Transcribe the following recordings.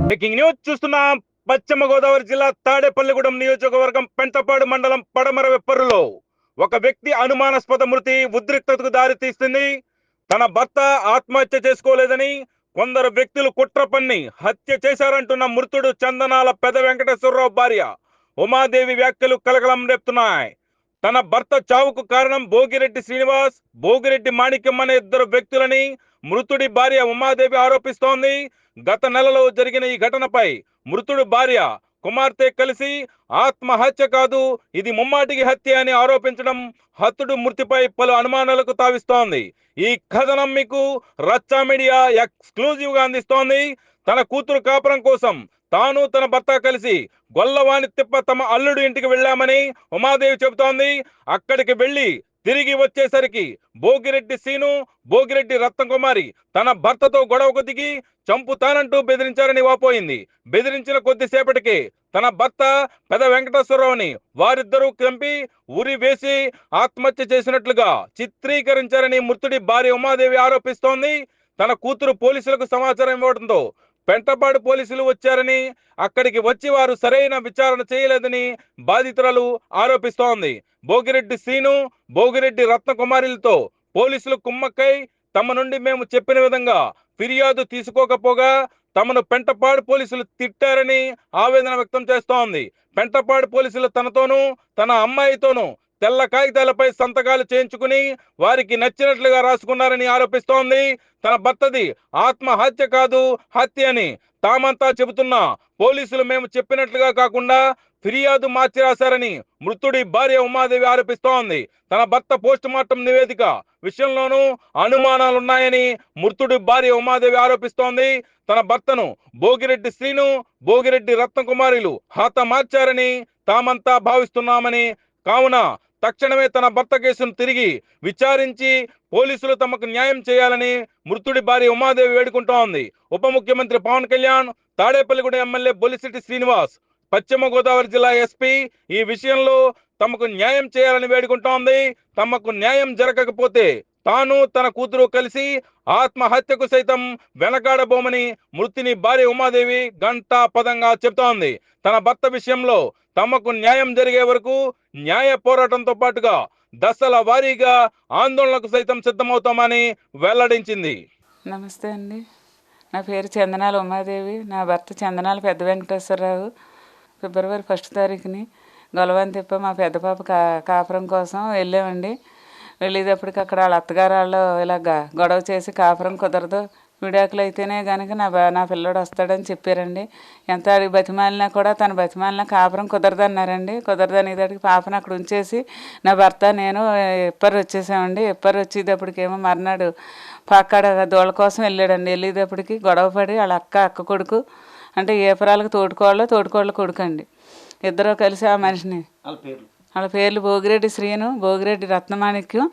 Breaking news చూస్తున్నాం. పశ్చిమ గోదావరి జిల్లా తాడేపల్లిగూడెం నియోజకవర్గం పెంటపాడు మండలం పడమర వెప్పరులో ఒక వ్యక్తి అనుమానాస్పద మృతి ఉద్రిక్తతకు దారి తీస్తుంది. తన భర్త ఆత్మహత్య చేసుకోలేదని కొందరు వ్యక్తులు కుట్ర పన్ని హత్య చేశారంటున్న మృతుడు చందనాల పెద వెంకటేశ్వరరావు భార్య ఉమాదేవి వ్యాఖ్యలు కలకలం రేపుతున్నాయి. తన భర్త చావుకు కారణం భోగిరెడ్డి శ్రీనివాస్, భోగిరెడ్డి మాణిక్యం అనే ఇద్దరు వ్యక్తులని మృతుడి భార్య ఉమాదేవి ఆరోపిస్తోంది. గత నెలలో జరిగిన ఈ ఘటనపై మృతుడు భార్య కుమార్తె కలిసి ఆత్మహత్య కాదు, ఇది ముమ్మాటికి హత్య అని ఆరోపించడం హతుడు మృతిపై పలు అనుమానాలకు తావిస్తోంది. ఈ కథనం మీకు రచ్చా మీడియా ఎక్స్క్లూజివ్ గా అందిస్తోంది. తన కూతురు కాపురం కోసం తాను తన భర్త కలిసి గొల్లవాణి తిప్ప తమ అల్లుడు ఇంటికి వెళ్ళామని ఉమాదేవి చెబుతోంది. అక్కడికి వెళ్లి తిరిగి వచ్చేసరికి భోగిరెడ్డి సీను, భోగిరెడ్డి రత్నకుమారి తన భర్తతో గొడవకు దిగి చంపుతానంటూ బెదిరించారని వాపోయింది. బెదిరించిన కొద్దిసేపటికి తన భర్త పెద వెంకటేశ్వరరావుని వారిద్దరూ చంపి ఉరి వేసి ఆత్మహత్య చేసినట్లుగా చిత్రీకరించారని మృతుడి భార్య ఉమాదేవి ఆరోపిస్తోంది. తన కూతురు పోలీసులకు సమాచారం ఇవ్వడంతో పెంటపాడు పోలీసులు వచ్చారని, అక్కడికి వచ్చి వారు సరైన విచారణ చేయలేదని బాధితురాలు ఆరోపిస్తోంది. భోగిరెడ్డి సీను, భోగిరెడ్డి రత్నకుమారిలతో పోలీసులు కుమ్మక్కై తమ నుండి మేము చెప్పిన విధంగా ఫిర్యాదు తీసుకోకపోగా తమను పెంటపాడు పోలీసులు తిట్టారని ఆవేదన వ్యక్తం చేస్తోంది. పెంటపాడు పోలీసులు తనతోనూ తన అమ్మాయితోనూ తెల్ల కాగితాలపై సంతకాలు చేయించుకుని వారికి నచ్చినట్లుగా రాసుకున్నారని ఆరోపిస్తోంది. తన భర్తది ఆత్మహత్య కాదు, హత్య అని తామంతా చెబుతున్నా పోలీసులు మేము చెప్పినట్లుగా కాకుండా ఫిర్యాదు మార్చి రాశారని మృతుడి భార్య ఉమాదేవి ఆరోపిస్తోంది. తన భర్త పోస్ట్ మార్టం నివేదిక విషయంలోనూ అనుమానాలున్నాయని మృతుడి భార్య ఉమాదేవి ఆరోపిస్తోంది. తన భర్తను భోగిరెడ్డి శ్రీను, భోగిరెడ్డి రత్నకుమారిలు హతమార్చారని తామంతా భావిస్తున్నామని, కావున తక్షణమే తన భర్త కేసును తిరిగి విచారించి పోలీసులు తమకు న్యాయం చేయాలని మృతుడి భార్య ఉమాదేవి వేడుకుంటోంది. ఉప ముఖ్యమంత్రి పవన్ కళ్యాణ్, తాడేపల్లిగూడెం ఎమ్మెల్యే బొలిశెట్టి శ్రీనివాస్, పశ్చిమ గోదావరి జిల్లా ఎస్పీ ఈ విషయంలో తమకు న్యాయం చేయాలని వేడుకుంటోంది. తమకు న్యాయం జరగకపోతే తాను తన కూతురు కలిసి ఆత్మహత్యకు సైతం వెనకాడబోమని మృతుని భార్య ఉమాదేవి గంటా పదంగా చెబుతోంది. తన భర్త విషయంలో తమకు న్యాయం జరిగే వరకు న్యాయ పోరాటంతో పాటుగా దశల వారీగా ఆందోళనకు సైతం సిద్ధమవుతామని వెల్లడించింది. నమస్తే అండి, నా పేరు చందనాల ఉమాదేవి. నా భర్త చందనాల పెద్ద వెంకటేశ్వరరావు. ఫిబ్రవరి 1 తారీఖుని గొలవాని తిప్ప మా పెద్ద పాప కాపురం కోసం వెళ్ళామండి. వెళ్ళేటప్పటికి అక్కడ వాళ్ళ అత్తగారు వాళ్ళు ఇలాగ గొడవ చేసి కాపురం కుదరదు, విడాకులు అయితేనే కనుక నా పిల్లోడు వస్తాడని చెప్పారండి. ఎంత అడిగి బతిమాలినా కూడా తన బతిమాలినా కాపురం కుదరదన్నారండి. కుదరదనేదానికి పాపను అక్కడ ఉంచేసి నా భర్త నేను ఎప్పరు వచ్చేసామండి. ఎప్పరు వచ్చేటప్పటికేమో మర్నాడు పక్కడ దోళ్ళ కోసం వెళ్ళాడండి. వెళ్ళేటప్పటికి గొడవ పడి వాళ్ళ అక్క కొడుకు అంటే ఏపరాలకు తోడుకోళ్ళ కొడుకు అండి, ఇద్దరు కలిసి ఆ మనిషిని, వాళ్ళ పేర్లు భోగిరెడ్డి శ్రీను, భోగిరెడ్డి రత్నమాణిక్యం,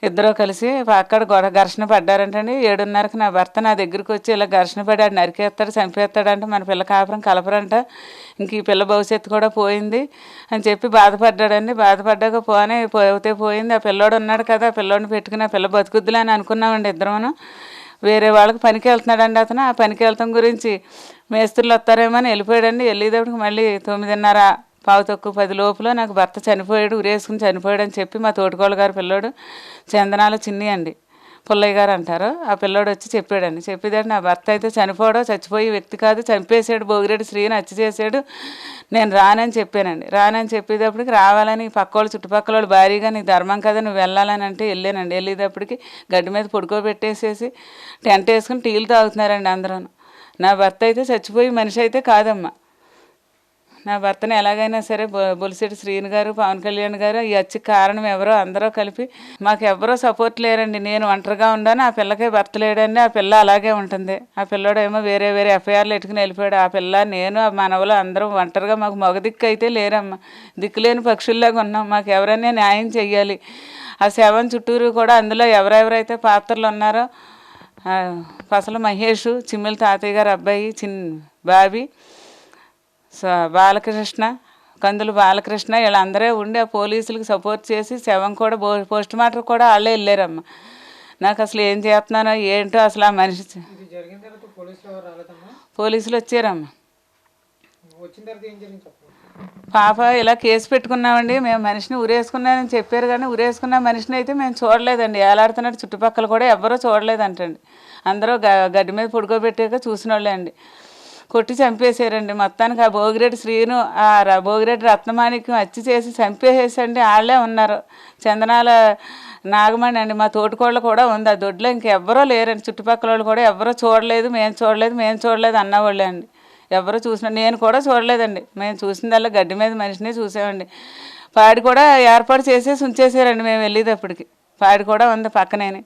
ఇద్దరు కలిసి అక్కడ ఘర్షణ పడ్డారంటండి. 7:30కి నా భర్త నా దగ్గరికి వచ్చి ఇలా ఘర్షణ పడి ఆడు నరికేస్తాడు, చంపేస్తాడంటే మన పిల్ల కాపురం కలపరంట, ఇంక ఈ పిల్ల భవిష్యత్తు కూడా పోయింది అని చెప్పి బాధపడ్డాడండి. బాధపడ్డాక పోయింది. ఆ పిల్లోడు ఉన్నాడు కదా, ఆ పిల్లోడిని పెట్టుకుని ఆ పిల్ల బతుకుద్దులే అని అనుకున్నామండి ఇద్దరమును. వేరే వాళ్ళకి పనికి వెళ్తున్నాడండి అతను. ఆ పనికి వెళ్తాం గురించి మేస్త్రులు వస్తారేమో అని వెళ్ళిపోయాడండి. వెళ్ళేటప్పటికి మళ్ళీ 9:30 పావు తక్కువ 10 లోపల నాకు భర్త చనిపోయాడు, ఉరేసుకుని చనిపోయాడు అని చెప్పి మా తోటికోళ్ళ గారు పిల్లోడు చందనాల చిన్ని అండి, పుల్లయ్య గారు అంటారు, ఆ పిల్లోడు వచ్చి చెప్పాడండి. చెప్పేదాడు నా భర్త అయితే చచ్చిపోయే వ్యక్తి కాదు, చంపేశాడు, భోగిరెడ్డి శ్రీని హత్య చేశాడు, నేను రానని చెప్పానండి. రానని చెప్పేటప్పటికి రావాలని పక్కోళ్ళు చుట్టుపక్కల వాళ్ళు భారీగా నీకు ధర్మం కదా నువ్వు వెళ్ళాలని అంటే వెళ్ళానండి. వెళ్ళేటప్పటికి గడ్డి మీద పడుకోబెట్టేసేసి టెంట్ వేసుకుని టీలు తాగుతున్నారండి అందరూ. నా భర్త అయితే చచ్చిపోయి మనిషి అయితే కాదమ్మా, నా భర్తని ఎలాగైనా సరే బొలిశెట్టి శ్రీను గారు, పవన్ కళ్యాణ్ గారు ఈ వచ్చి కారణం ఎవరో అందరూ కలిపి మాకు ఎవరో సపోర్ట్ లేరండి. నేను ఒంటరిగా ఉన్నాను, ఆ పిల్లకే భర్త లేడండి, ఆ పిల్ల అలాగే ఉంటుంది. ఆ పిల్లోడేమో వేరే వేరే ఎఫ్ఐఆర్లు ఎట్టుకుని వెళ్ళిపోయాడు. ఆ పిల్ల, నేను, ఆ మనవలు అందరం ఒంటరిగా, మాకు మగ దిక్కు అయితే లేరమ్మ. దిక్కులేని పక్షుల్లాగా ఉన్నాం. మాకు ఎవరైనా న్యాయం చెయ్యాలి. ఆ శవం చుట్టూరు కూడా అందులో ఎవరెవరైతే పాత్రలు ఉన్నారో పసల మహేష్, చిమ్మిల తాతయ్య గారు అబ్బాయి బాబీ, బాలకృష్ణ, కందులు బాలకృష్ణ, వీళ్ళందరూ ఉండి ఆ పోలీసులకు సపోర్ట్ చేసి శవం కూడా పోస్ట్ మార్టం కూడా వాళ్ళే వెళ్ళారమ్మ. నాకు అసలు ఏం చేస్తున్నానో ఏంటో అసలు ఆ మనిషి. పోలీసులు వచ్చారమ్మ. పాప ఇలా కేసు పెట్టుకున్నామండి, మేము మనిషిని ఉరేసుకున్నానని చెప్పారు, కానీ ఉరేసుకున్న మనిషిని అయితే మేము చూడలేదండి. ఏలాడుతున్నట్టు చుట్టుపక్కల కూడా ఎవరో చూడలేదంటండి. అందరూ గడ్డి మీద పడుకోబెట్టాక చూసిన వాళ్ళే అండి. కొట్టి చంపేశారండి మొత్తానికి. ఆ భోగిరెడ్డి శ్రీను, ఆ భోగిరెడ్డి రత్నమాణిక్యం హత్య చేసి చంపేసేసండి. వాళ్ళే ఉన్నారు. చందనాల నాగమణి అండి మా తోటికోళ్ళు కూడా ఉంది ఆ దొడ్లో. ఇంకెవ్వరో లేరండి. చుట్టుపక్కల వాళ్ళు కూడా ఎవరో చూడలేదు, మేము చూడలేదు అన్నవాళ్ళే అండి. ఎవరు చూసినా, నేను కూడా చూడలేదండి. మేము చూసిందల్లా గడ్డి మీద మనిషిని చూసామండి. పాడి కూడా ఏర్పాటు చేసేసి ఉంచేసారండి మేము వెళ్ళేటప్పటికి. పాడి కూడా ఉంది పక్కనేని.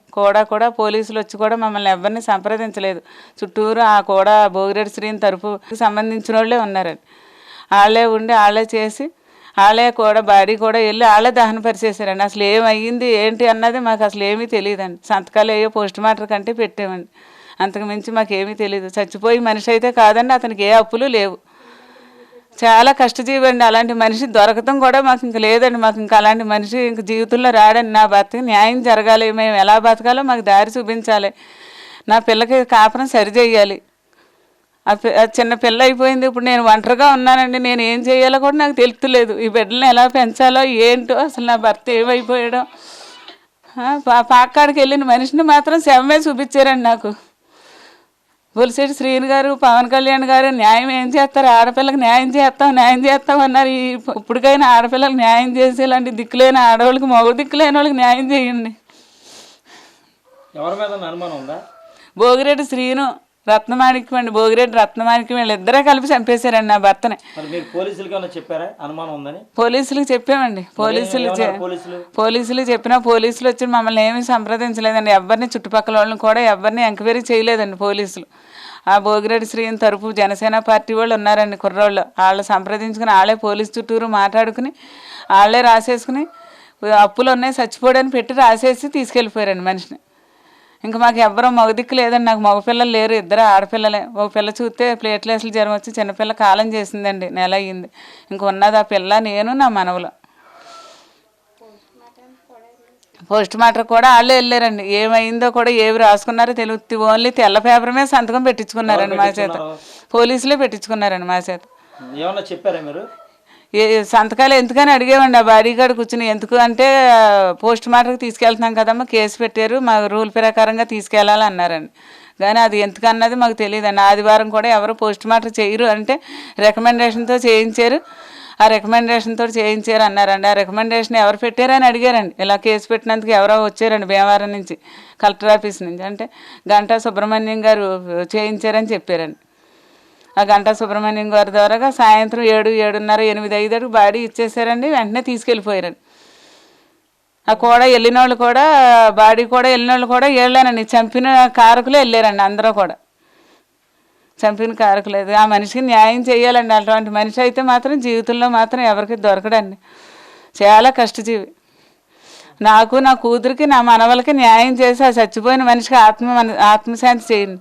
కూడా పోలీసులు వచ్చి కూడా మమ్మల్ని ఎవరిని సంప్రదించలేదు. చుట్టూరు ఆ కూడా భోగిరెడ్డి శ్రీని తరపుకి సంబంధించిన వాళ్ళే ఉన్నారండి. వాళ్ళే ఉండి వాళ్ళే చేసి వాళ్ళే కూడా బాడీ కూడా వెళ్ళి వాళ్ళే దహన పరిచేసారండి. అసలు ఏమయ్యింది ఏంటి అన్నది మాకు అసలు ఏమీ తెలియదండి. సంతకాలు అయ్యో పోస్ట్ మార్టం కంటే పెట్టామండి. అంతకు మించి మాకేమీ తెలియదు. చచ్చిపోయి మనిషి అయితే కాదండి, అతనికి ఏ అప్పులు లేవు. చాలా కష్టజీవి అండి. అలాంటి మనిషి దొరకటం కూడా మాకు ఇంక లేదండి. మాకు ఇంకా అలాంటి మనిషి ఇంక జీవితంలో రాడండి. నా భర్తకి న్యాయం జరగాలి, మేము ఎలా బతకాలో మాకు దారి చూపించాలి, నా పిల్లకి కాపురం సరిచేయాలి. ఆ చిన్న పిల్ల అయిపోయింది. ఇప్పుడు నేను ఒంటరిగా ఉన్నానండి. నేను ఏం చేయాలో కూడా నాకు తెలుస్తలేదు. ఈ బిడ్డలను ఎలా పెంచాలో ఏంటో, అసలు నా భర్త ఏమైపోయాడో. పాకాడికి వెళ్ళిన మనిషిని మాత్రం శవమే చూపించారండి నాకు. బొలిశెట్టి శ్రీను గారు, పవన్ కళ్యాణ్ గారు న్యాయం ఏం చేస్తారు, ఆడపిల్లకి న్యాయం చేస్తాం అన్నారు. ఇప్పటికైనా ఆడపిల్లలకు న్యాయం చేసి ఇలాంటి దిక్కులేని ఆడవాళ్ళకి, మగ దిక్కులేని వాళ్ళకి న్యాయం చేయండి. ఎవరి మీద అనుమానం ఉందా? భోగిరెడ్డి శ్రీను, రత్నమాణిక్యం అండి. భోగిరెడ్డి రత్నమాణిక్యం వీళ్ళిద్దరే కలిపి చంపేశారండి నా భర్తని. చెప్పారా అనుమానం ఉందని? పోలీసులకు చెప్పామండి. పోలీసులు చెప్పినా పోలీసులు వచ్చి మమ్మల్ని ఏమీ సంప్రదించలేదండి. ఎవరిని, చుట్టుపక్కల వాళ్ళని కూడా ఎవరిని ఎంక్వైరీ చేయలేదండి పోలీసులు. ఆ భోగిరెడ్డి శ్రీని తరపు జనసేన పార్టీ వాళ్ళు ఉన్నారండి, కుర్రోళ్ళు. వాళ్ళు సంప్రదించుకుని వాళ్ళే పోలీసు చుట్టూరు మాట్లాడుకుని వాళ్ళే రాసేసుకుని అప్పులు ఉన్నాయి చచ్చిపోవడానికి పెట్టి రాసేసి తీసుకెళ్ళిపోయారండి మనిషిని. ఇంకా మాకు ఎవ్వరూ మగదిక్కు లేదండి. నాకు మగపిల్లలు లేరు, ఇద్దరు ఆడపిల్లలే. ఒక పిల్ల చూస్తే ప్లేట్లెస్లు జ్వరం వచ్చి చిన్నపిల్ల కాలం చేసిందండి, నెల అయ్యింది. ఇంక ఉన్నది ఆ పిల్ల, నేను, నా మనవలు. పోస్ట్ మార్టం కూడా వాళ్ళే వెళ్ళారండి. ఏమైందో కూడా ఏవి రాసుకున్నారో తెలుగుతుంది. ఓన్లీ తెల్ల పేపర్ మీద సంతకం పెట్టించుకున్నారండి మా చేత. పోలీసులే పెట్టించుకున్నారండి మా చేత. ఏమన్నా చెప్పారా మీరు? సంతకాలు ఎందుకని అడిగేవండి. ఆ బాడీ గార్డు కూర్చుని, ఎందుకు అంటే పోస్ట్ మార్టంకి తీసుకెళ్తున్నాం కదమ్మా, కేసు పెట్టారు, మా రూల్ ప్రకారంగా తీసుకెళ్ళాలి అన్నారండి. కానీ అది ఎందుకన్నది మాకు తెలియదండి. ఆదివారం కూడా ఎవరు పోస్ట్ మార్టం చేయరు అంటే రికమెండేషన్తో చేయించారు. ఆ రికమెండేషన్తో చేయించారు అన్నారండి. ఆ రికమెండేషన్ ఎవరు పెట్టారని అడిగారండి. ఇలా కేసు పెట్టినందుకు ఎవరో వచ్చారండి భీమవరం నుంచి, కలెక్టర్ ఆఫీస్ నుంచి. అంటే గంటా సుబ్రహ్మణ్యం గారు చేయించారని చెప్పారండి. ఆ గంటా సుబ్రహ్మణ్యం గారి ద్వారా సాయంత్రం 7, 7:30, 8, 5 బాడీ ఇచ్చేసారండి. వెంటనే తీసుకెళ్ళిపోయారండి. ఆ కూడా వెళ్ళిన వాళ్ళు కూడా, బాడీ కూడా వెళ్ళిన వాళ్ళు కూడా వెళ్ళానండి. చంపిన కారకులే వెళ్ళారండి అందరూ కూడా. చంపిన కారకులేదు. ఆ మనిషికి న్యాయం చేయాలండి. అటువంటి మనిషి అయితే మాత్రం జీవితంలో మాత్రం ఎవరికి దొరకడండి. చాలా కష్టజీవి. నాకు, నా కూతురికి, నా మనవలకి న్యాయం చేసి ఆ చచ్చిపోయిన మనిషికి ఆత్మశాంతి చేయండి.